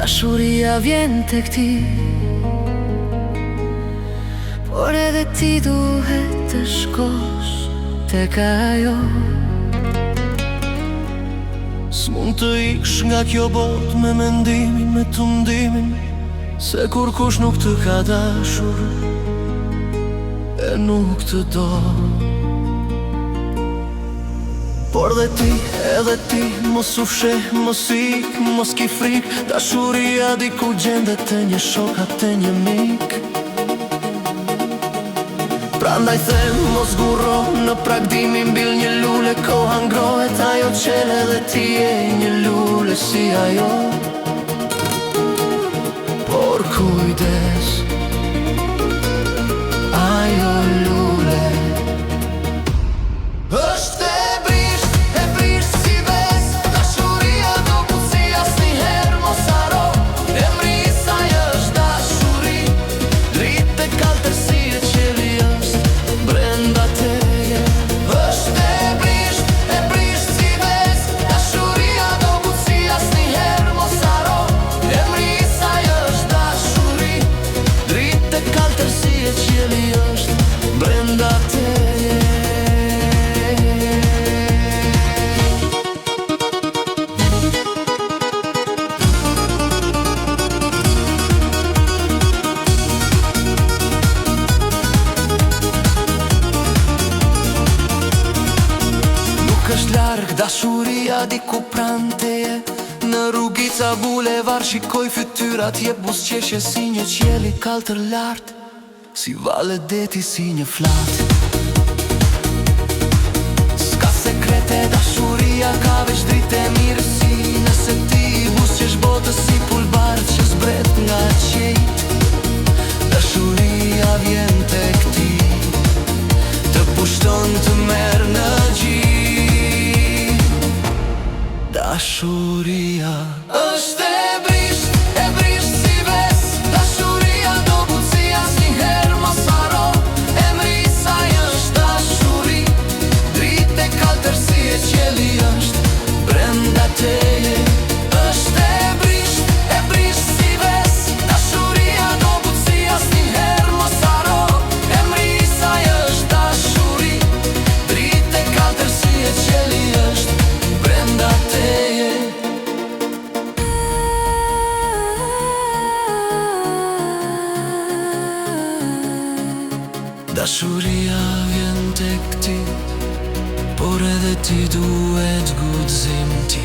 Dashuria vjen tek ti, por edhe ti duhet të shkosh tek ajo. S'mund të iksh nga kjo bot me mendimin, me tundimin se kur kush nuk të ka dashur e nuk të do. Por dhe ti, edhe ti, mos u fsheh, mos ik, mos ki frik. Dashuria diku gjendet te një shok, te një mik. Prandaj them, mos gurro, në pragdimi mbil një lule. Koha ngrohet, ajo qele dhe ti je një lule si ajo. Por kujdes, ajo lule është e brisht si ves. Dashuria do buci asnjëherë mos haro. Emri i saj është dashuri, dritë e kaltër si e qeli është brenda teje. Është e brisht si ves. Dashuria do buci asnjëherë mos haro. Emri i saj është dashuri, dritë e kaltër si e qeli është brenda teje. Është larg dashuria diku pranë teje. Në rrugica bulevar shikoj fytyrat, jep buzëqeshje si një qiell i kaltër lart, si valë deti, si një flat. S'ka sekrete dashuria, ka veç dritë e mirësi. Nëse ti buzëqesh botës si pulbar që zbret nga qejt, dashuria vjen tek ti, të pushton të merr në gjith. Dashuria është e brisht si ves. Dashuria do buci asnjëherë mos haro. Emri i saj është dashuri, dritë e kaltër si e qeli është brenda teje. Është e brisht si ves. Dashuria do buci asnjëherë mos haro. Emri i saj është dashuri, dritë e kaltër si e qeli është brenda teje. Dashuria vjen tek ti, por edhe ti duhet guxim ti.